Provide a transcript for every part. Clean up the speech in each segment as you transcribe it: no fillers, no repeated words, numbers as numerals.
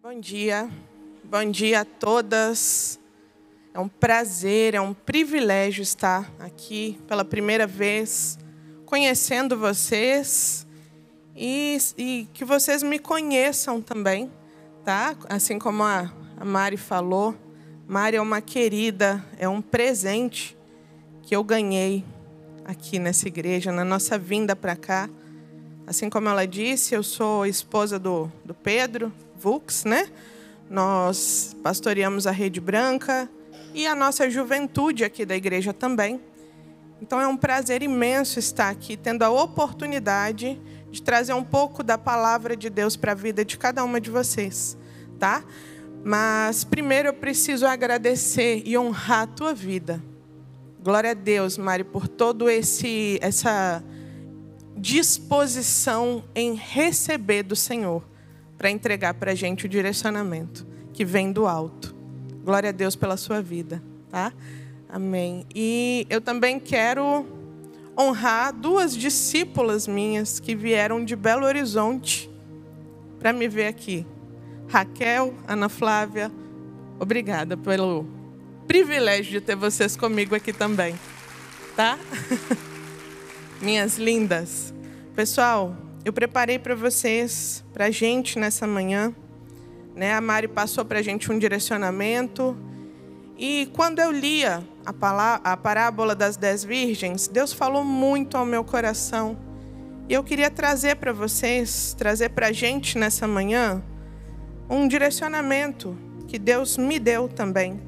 Bom dia a todas. É um prazer, é um privilégio estar aqui pela primeira vez, conhecendo vocês e que vocês me conheçam também, tá? Assim como a Mari falou, Mari é uma querida, é um presente que eu ganhei aqui nessa igreja, na nossa vinda para cá. Assim como ela disse, eu sou esposa do Pedro Vux, né? Nós pastoreamos a Rede Branca e a nossa juventude aqui da igreja também. Então é um prazer imenso estar aqui, tendo a oportunidade de trazer um pouco da palavra de Deus para a vida de cada uma de vocês, tá? Mas primeiro eu preciso agradecer e honrar a tua vida. Glória a Deus, Mari, por todo essa disposição em receber do Senhor para entregar para a gente o direcionamento que vem do alto. Glória a Deus pela sua vida, tá? Amém. E eu também quero honrar duas discípulas minhas que vieram de Belo Horizonte para me ver aqui. Raquel, Ana Flávia, obrigada pelo privilégio de ter vocês comigo aqui também, tá? Minhas lindas. Pessoal, eu preparei para vocês, para a gente nessa manhã, né? A Mari passou para a gente um direcionamento. E quando eu lia a parábola das 10 virgens, Deus falou muito ao meu coração. E eu queria trazer para vocês, trazer para a gente nessa manhã, um direcionamento que Deus me deu também.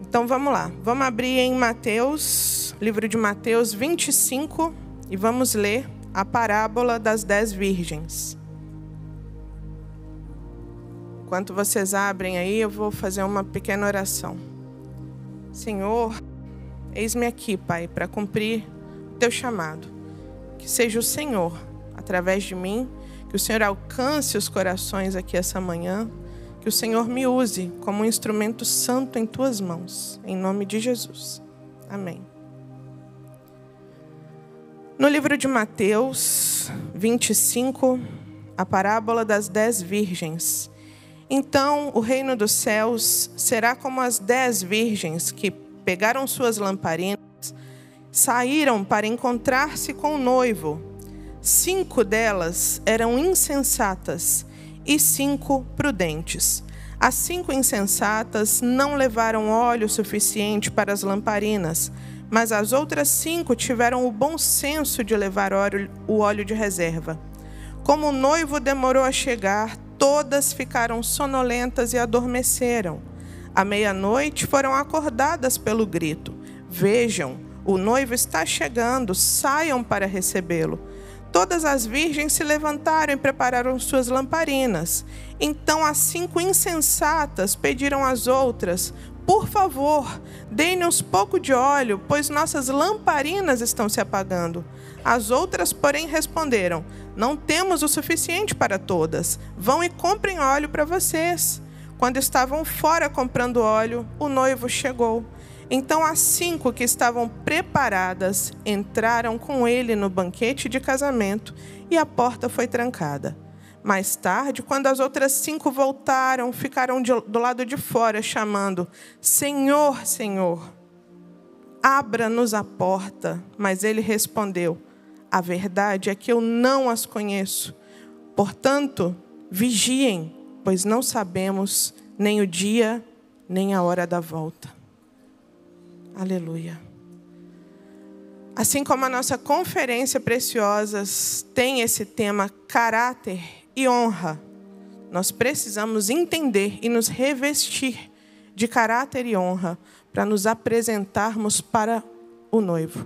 Então vamos lá, vamos abrir em Mateus, livro de Mateus 25, e vamos ler a parábola das 10 virgens. Enquanto vocês abrem aí, eu vou fazer uma pequena oração. Senhor, eis-me aqui, Pai, para cumprir o teu chamado. Que seja o Senhor, através de mim, que o Senhor alcance os corações aqui essa manhã, que o Senhor me use como um instrumento santo em tuas mãos, em nome de Jesus. Amém. No livro de Mateus 25, a parábola das 10 virgens. Então, o reino dos céus será como as 10 virgens que pegaram suas lamparinas, saíram para encontrar-se com o noivo. 5 delas eram insensatas e 5 prudentes. As 5 insensatas não levaram óleo suficiente para as lamparinas, mas as outras 5 tiveram o bom senso de levar o óleo de reserva. Como o noivo demorou a chegar, todas ficaram sonolentas e adormeceram. À meia-noite foram acordadas pelo grito: vejam, o noivo está chegando, saiam para recebê-lo. Todas as virgens se levantaram e prepararam suas lamparinas. Então as 5 insensatas pediram às outras: por favor, dê-nos pouco de óleo, pois nossas lamparinas estão se apagando. As outras, porém, responderam: não temos o suficiente para todas. Vão e comprem óleo para vocês. Quando estavam fora comprando óleo, o noivo chegou. Então as 5 que estavam preparadas entraram com ele no banquete de casamento e a porta foi trancada. Mais tarde, quando as outras 5 voltaram, ficaram do lado de fora, chamando: Senhor, Senhor, abra-nos a porta. Mas ele respondeu: a verdade é que eu não as conheço. Portanto, vigiem, pois não sabemos nem o dia, nem a hora da volta. Aleluia. Assim como a nossa conferência Preciosas tem esse tema caráter e honra, nós precisamos entender e nos revestir de caráter e honra para nos apresentarmos para o noivo.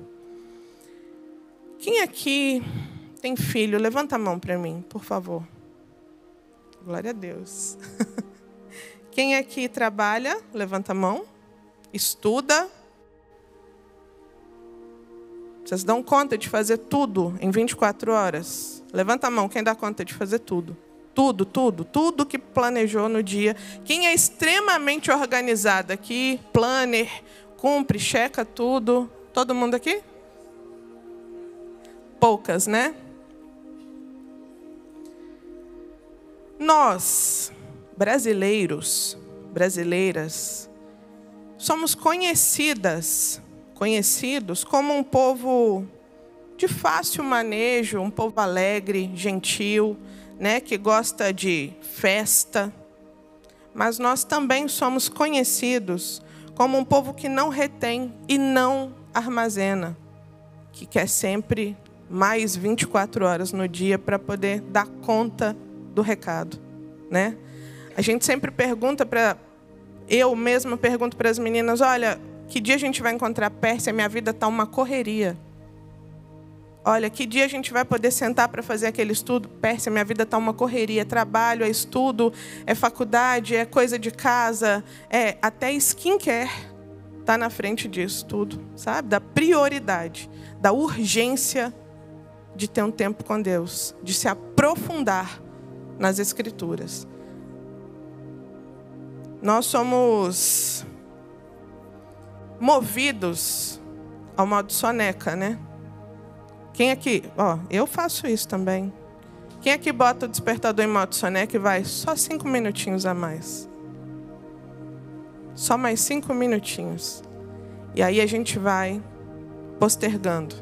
Quem aqui tem filho? Levanta a mão para mim, por favor. Glória a Deus. Quem aqui trabalha? Levanta a mão. Estuda. Vocês dão conta de fazer tudo em 24 horas? Levanta a mão, quem dá conta de fazer tudo? Tudo que planejou no dia. Quem é extremamente organizado aqui, planner, cumpre, checa tudo. Todo mundo aqui? Poucas, né? Nós, brasileiros, brasileiras, somos conhecidos como um povo de fácil manejo, um povo alegre, gentil, né, que gosta de festa. Mas nós também somos conhecidos como um povo que não retém e não armazena, que quer sempre mais 24 horas no dia para poder dar conta do recado, né? A gente sempre pergunta eu mesma pergunto para as meninas, olha, que dia a gente vai encontrar Pérsia? Minha vida está uma correria. Olha, que dia a gente vai poder sentar para fazer aquele estudo? Pérsia, minha vida está uma correria. É trabalho, é estudo, é faculdade, é coisa de casa, é até skincare está na frente disso tudo, sabe? Da prioridade, da urgência de ter um tempo com Deus, de se aprofundar nas Escrituras. Nós somos movidos ao modo soneca, né? Quem aqui... eu faço isso também. Quem aqui bota o despertador em modo soneca e vai só 5 minutinhos a mais? Só mais 5 minutinhos. E aí a gente vai postergando.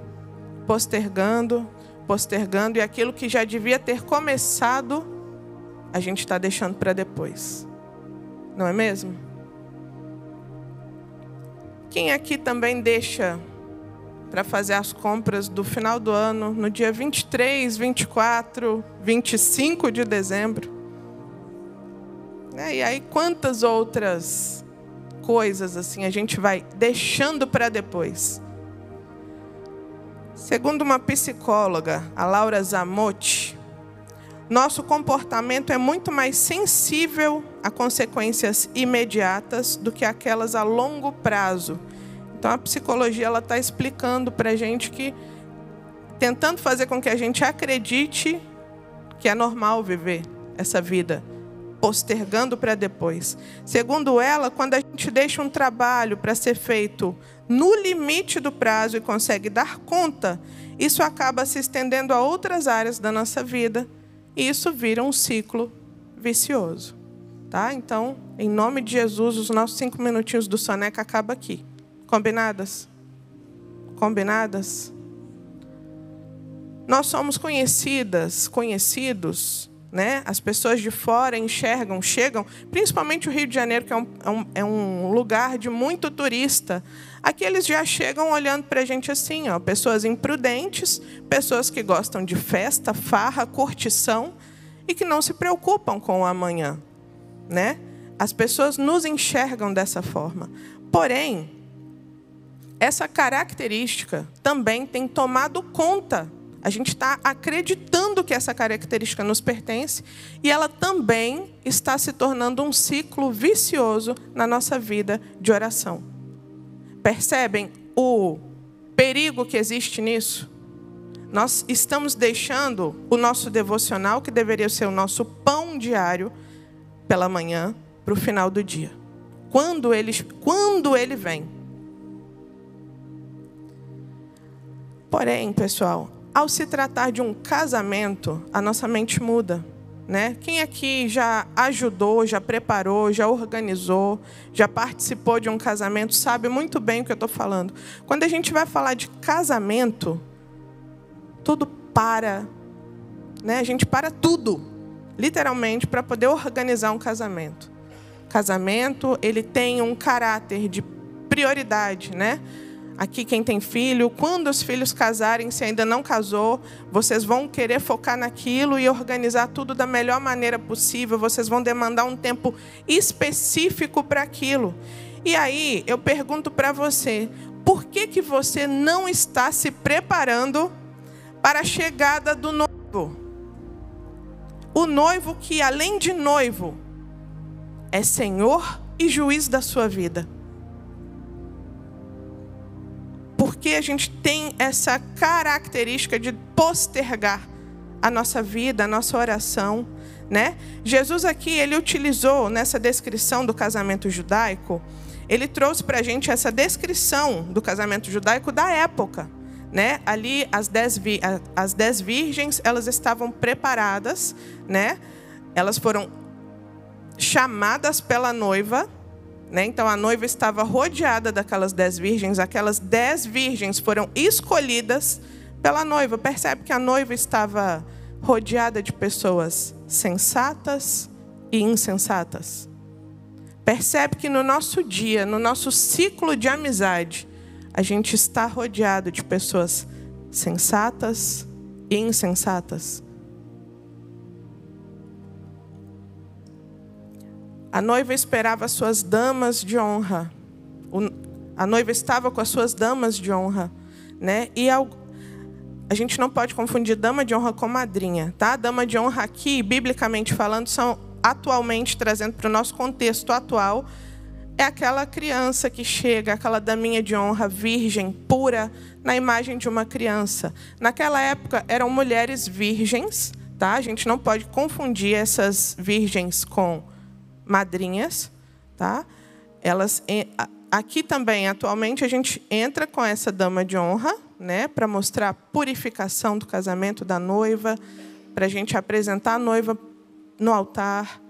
Postergando, postergando. E aquilo que já devia ter começado, a gente está deixando para depois. Não é mesmo? Quem aqui também deixa para fazer as compras do final do ano, no dia 23, 24, 25 de dezembro? E aí, quantas outras coisas assim a gente vai deixando para depois? Segundo uma psicóloga, a Laura Zamotti, nosso comportamento é muito mais sensível a consequências imediatas do que aquelas a longo prazo. Então, a psicologia está explicando para a gente que, tentando fazer com que a gente acredite que é normal viver essa vida, postergando para depois. Segundo ela, quando a gente deixa um trabalho para ser feito no limite do prazo e consegue dar conta, isso acaba se estendendo a outras áreas da nossa vida e isso vira um ciclo vicioso. Tá? Então, em nome de Jesus, os nossos 5 minutinhos do soneca acabam aqui. Combinadas? Combinadas? Nós somos conhecidos, né? As pessoas de fora enxergam, chegam, principalmente o Rio de Janeiro, que é um lugar de muito turista. Aqui eles já chegam olhando para a gente assim, ó, pessoas imprudentes, pessoas que gostam de festa, farra, curtição e que não se preocupam com o amanhã, né? As pessoas nos enxergam dessa forma. Porém, essa característica também tem tomado conta. A gente está acreditando que essa característica nos pertence e ela também está se tornando um ciclo vicioso na nossa vida de oração. Percebem o perigo que existe nisso? Nós estamos deixando o nosso devocional, que deveria ser o nosso pão diário, pela manhã, para o final do dia. Quando ele vem. Porém, pessoal, ao se tratar de um casamento, a nossa mente muda, né? Quem aqui já ajudou, já preparou, já organizou, já participou de um casamento, sabe muito bem o que eu estou falando. Quando a gente vai falar de casamento, tudo para, né? A gente para tudo, literalmente, para poder organizar um casamento. Casamento, ele tem um caráter de prioridade, né? Aqui quem tem filho, quando os filhos casarem, se ainda não casou, vocês vão querer focar naquilo e organizar tudo da melhor maneira possível. Vocês vão demandar um tempo específico para aquilo. E aí, eu pergunto para você, por que você não está se preparando para a chegada do noivo? O noivo que, além de noivo, é Senhor e juiz da sua vida. Porque a gente tem essa característica de postergar a nossa vida, a nossa oração, né? Jesus aqui, ele utilizou nessa descrição do casamento judaico, ele trouxe para a gente essa descrição do casamento judaico da época, né? Ali as 10 virgens, elas estavam preparadas, né? Elas foram chamadas pela noiva, né? Então a noiva estava rodeada daquelas 10 virgens. Aquelas 10 virgens foram escolhidas pela noiva. Percebe que a noiva estava rodeada de pessoas sensatas e insensatas. Percebe que no nosso dia, no nosso ciclo de amizade, a gente está rodeado de pessoas sensatas e insensatas. A noiva esperava as suas damas de honra. A noiva estava com as suas damas de honra, né? E a gente não pode confundir dama de honra com madrinha, tá? Dama de honra aqui, biblicamente falando, são atualmente, trazendo para o nosso contexto atual, é aquela criança que chega, aquela daminha de honra virgem, pura, na imagem de uma criança. Naquela época eram mulheres virgens, tá? A gente não pode confundir essas virgens com madrinhas, tá? Elas, aqui também, atualmente, a gente entra com essa dama de honra, né? Para mostrar a purificação do casamento da noiva, para a gente apresentar a noiva no altar.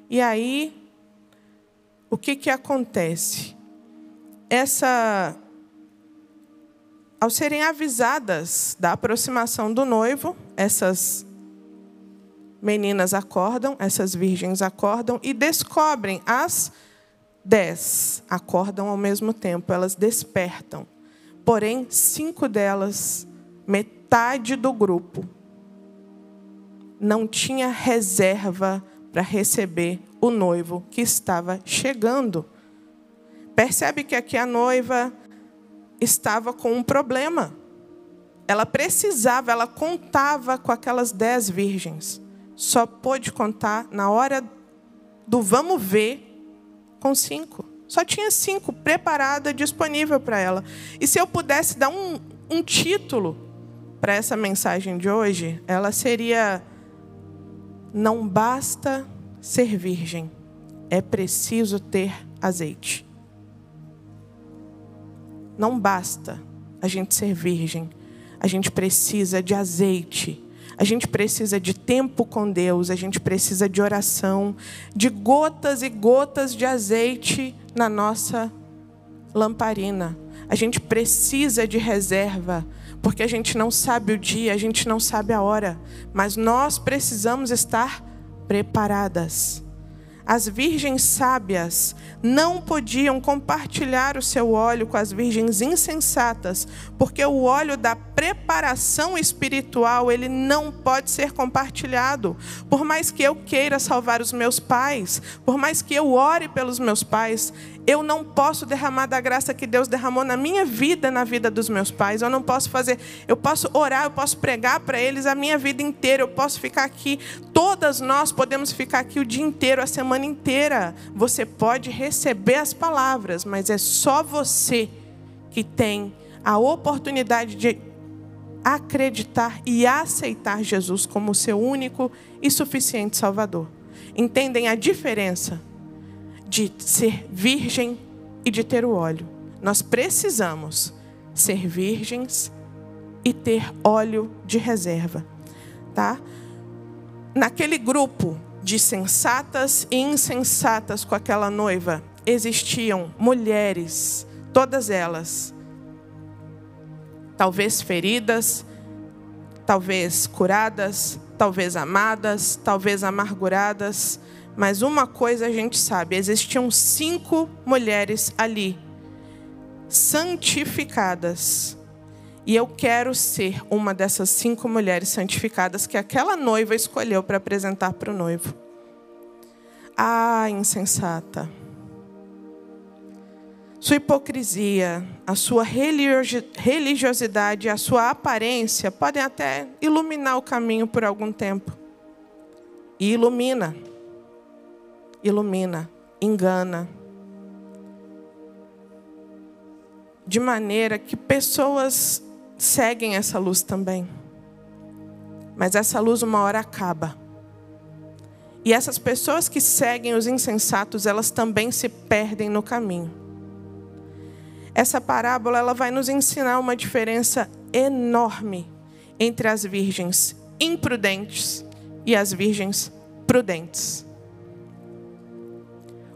E aí, o que acontece? Ao serem avisadas da aproximação do noivo, essas meninas acordam, essas virgens acordam e descobrem as 10. Acordam ao mesmo tempo, elas despertam. Porém, 5 delas, metade do grupo, não tinha reserva para receber o noivo que estava chegando. Percebe que aqui a noiva estava com um problema. Ela precisava, ela contava com aquelas 10 virgens. Só pôde contar na hora do vamos ver com 5. Só tinha 5 preparada, disponível para ela. E se eu pudesse dar um título para essa mensagem de hoje, ela seria: não basta ser virgem, é preciso ter azeite. Não basta a gente ser virgem, a gente precisa de azeite. A gente precisa de tempo com Deus, a gente precisa de oração, de gotas e gotas de azeite na nossa lamparina. A gente precisa de reserva, porque a gente não sabe o dia, a gente não sabe a hora, mas nós precisamos estar preparadas. As virgens sábias não podiam compartilhar o seu óleo com as virgens insensatas, porque o óleo da preparação espiritual, ele não pode ser compartilhado. Por mais que eu queira salvar os meus pais, por mais que eu ore pelos meus pais, eu não posso derramar da graça que Deus derramou na minha vida, na vida dos meus pais. Eu não posso fazer, eu posso orar, eu posso pregar para eles a minha vida inteira, eu posso ficar aqui, todas nós podemos ficar aqui o dia inteiro, a semana inteira. Você pode receber as palavras, mas é só você que tem a oportunidade de acreditar e aceitar Jesus como seu único e suficiente Salvador. Entendem a diferença de ser virgem e de ter o óleo? Nós precisamos ser virgens e ter óleo de reserva, tá? Naquele grupo de sensatas e insensatas com aquela noiva, existiam mulheres, todas elas, talvez feridas, talvez curadas, talvez amadas, talvez amarguradas. Mas uma coisa a gente sabe, existiam 5 mulheres ali, santificadas. E eu quero ser uma dessas 5 mulheres santificadas que aquela noiva escolheu para apresentar para o noivo. Ah, insensata! Sua hipocrisia, a sua religiosidade, a sua aparência podem até iluminar o caminho por algum tempo. E ilumina, engana. De maneira que pessoas seguem essa luz também. Mas essa luz uma hora acaba. E essas pessoas que seguem os insensatos, elas também se perdem no caminho. Essa parábola ela vai nos ensinar uma diferença enorme entre as virgens imprudentes e as virgens prudentes.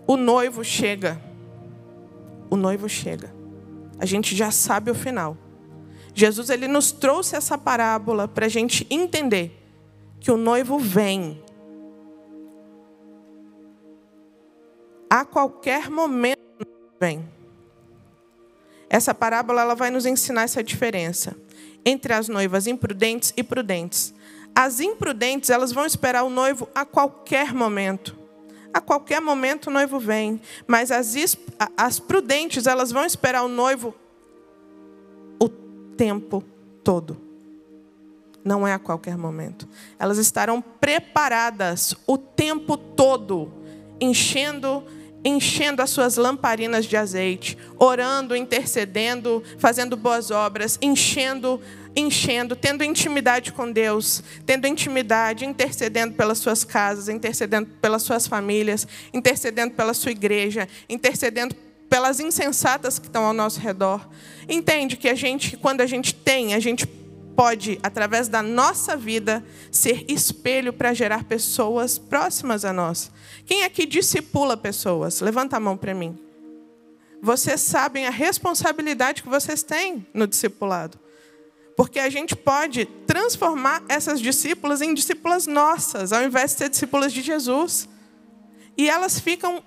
O noivo chega. O noivo chega. A gente já sabe o final. Jesus, ele nos trouxe essa parábola para a gente entender que o noivo vem. A qualquer momento vem. Essa parábola ela vai nos ensinar essa diferença entre as noivas imprudentes e prudentes. As imprudentes, elas vão esperar o noivo a qualquer momento. A qualquer momento o noivo vem. Mas as prudentes, elas vão esperar o noivo o tempo todo. Não é a qualquer momento. Elas estarão preparadas o tempo todo, enchendo as suas lamparinas de azeite, orando, intercedendo, fazendo boas obras, enchendo, tendo intimidade com Deus, tendo intimidade, intercedendo pelas suas casas, intercedendo pelas suas famílias, intercedendo pela sua igreja, intercedendo pelas insensatas que estão ao nosso redor. Entende que quando a gente pode, através da nossa vida, ser espelho para gerar pessoas próximas a nós. Quem aqui discipula pessoas? Levanta a mão para mim. Vocês sabem a responsabilidade que vocês têm no discipulado. Porque a gente pode transformar essas discípulas em discípulas nossas, ao invés de ser discípulas de Jesus. E elas ficam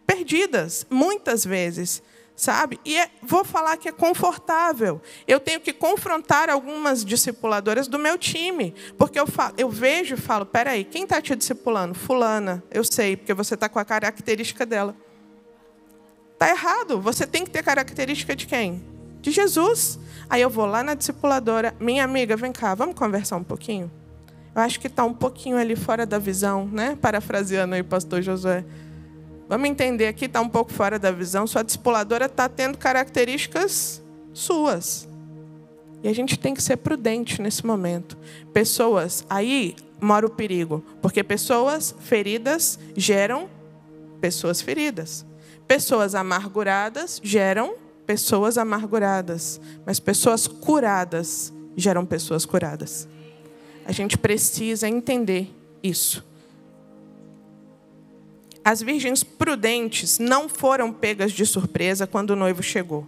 perdidas, muitas vezes. Sabe? E vou falar que é confortável. Eu tenho que confrontar algumas discipuladoras do meu time. Porque eu vejo e falo, peraí, quem está te discipulando? Fulana, eu sei, porque você está com a característica dela. Está errado, você tem que ter característica de quem? De Jesus. Aí eu vou lá na discipuladora, minha amiga, vem cá, vamos conversar um pouquinho? Eu acho que está um pouquinho ali fora da visão, né? Parafraseando aí o pastor Josué. Vamos entender aqui, está um pouco fora da visão. Sua discipuladora está tendo características suas. E a gente tem que ser prudente nesse momento. Pessoas, aí mora o perigo. Porque pessoas feridas geram pessoas feridas. Pessoas amarguradas geram pessoas amarguradas. Mas pessoas curadas geram pessoas curadas. A gente precisa entender isso. As virgens prudentes não foram pegas de surpresa quando o noivo chegou.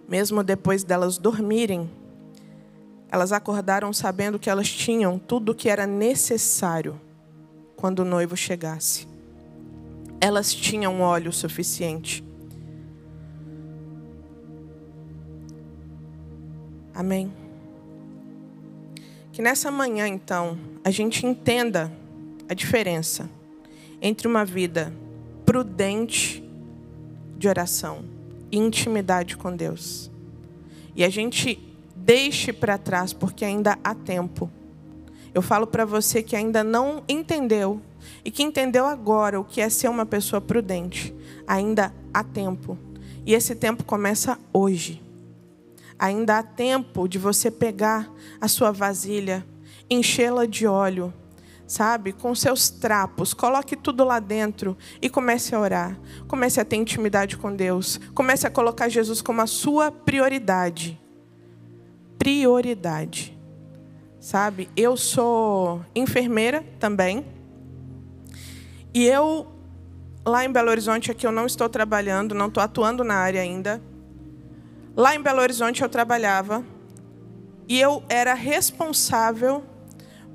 Mesmo depois delas dormirem, elas acordaram sabendo que elas tinham tudo o que era necessário quando o noivo chegasse. Elas tinham óleo suficiente. Amém? Que nessa manhã, então, a gente entenda a diferença entre uma vida prudente de oração e intimidade com Deus. E a gente deixe para trás, porque ainda há tempo. Eu falo para você que ainda não entendeu, e que entendeu agora o que é ser uma pessoa prudente. Ainda há tempo. E esse tempo começa hoje. Ainda há tempo de você pegar a sua vasilha, enchê-la de óleo, sabe? Com seus trapos, coloque tudo lá dentro e comece a orar. Comece a ter intimidade com Deus. Comece a colocar Jesus como a sua prioridade. Prioridade. Sabe? Eu sou enfermeira também. E lá em Belo Horizonte, aqui eu não estou trabalhando, não estou atuando na área ainda. Lá em Belo Horizonte eu trabalhava e eu era responsável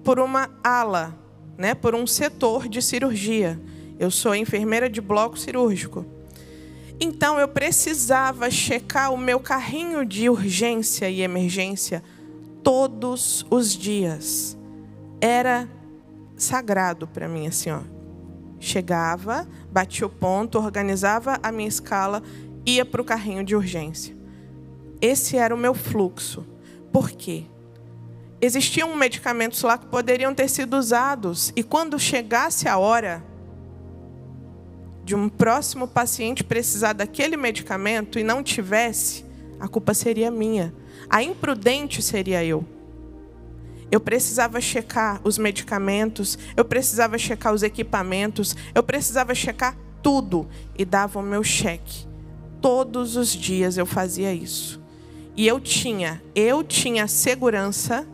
por uma ala, né, por um setor de cirurgia. Eu sou enfermeira de bloco cirúrgico. Então eu precisava checar o meu carrinho de urgência e emergência todos os dias. Era sagrado para mim, assim, ó. Chegava, batia o ponto, organizava a minha escala, ia para o carrinho de urgência. Esse era o meu fluxo. Por quê? Existiam medicamentos lá que poderiam ter sido usados. E quando chegasse a hora de um próximo paciente precisar daquele medicamento e não tivesse, a culpa seria minha. A imprudente seria eu. Eu precisava checar os medicamentos, eu precisava checar os equipamentos, eu precisava checar tudo. E dava o meu cheque. Todos os dias eu fazia isso. E eu tinha a segurança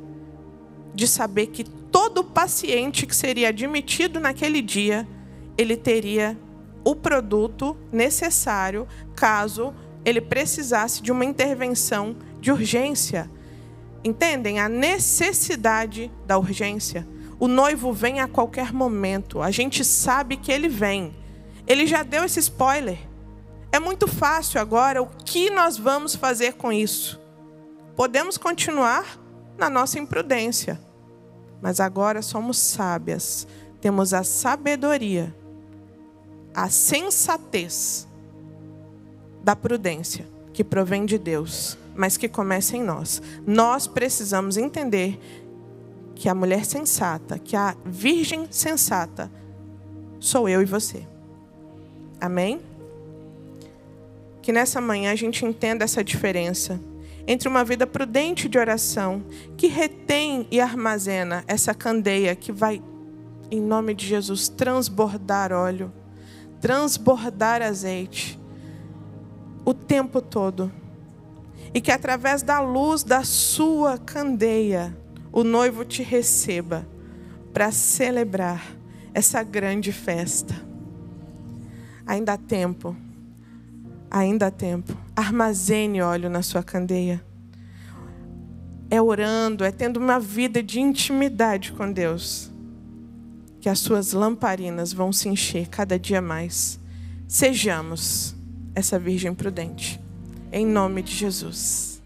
de saber que todo paciente que seria admitido naquele dia, ele teria o produto necessário caso ele precisasse de uma intervenção de urgência. Entendem? A necessidade da urgência. O noivo vem a qualquer momento. A gente sabe que ele vem. Ele já deu esse spoiler. É muito fácil agora. O que nós vamos fazer com isso? Podemos continuar na nossa imprudência. Mas agora somos sábias. Temos a sabedoria, a sensatez da prudência, que provém de Deus, mas que começa em nós. Nós precisamos entender que a mulher sensata, que a virgem sensata, sou eu e você. Amém? Que nessa manhã a gente entenda essa diferença entre uma vida prudente de oração, que retém e armazena essa candeia que vai, em nome de Jesus, transbordar óleo, transbordar azeite o tempo todo. E que através da luz da sua candeia, o noivo te receba para celebrar essa grande festa. Ainda há tempo. Ainda há tempo. Armazene óleo na sua candeia. É orando, é tendo uma vida de intimidade com Deus, que as suas lamparinas vão se encher cada dia mais. Sejamos essa virgem prudente. Em nome de Jesus.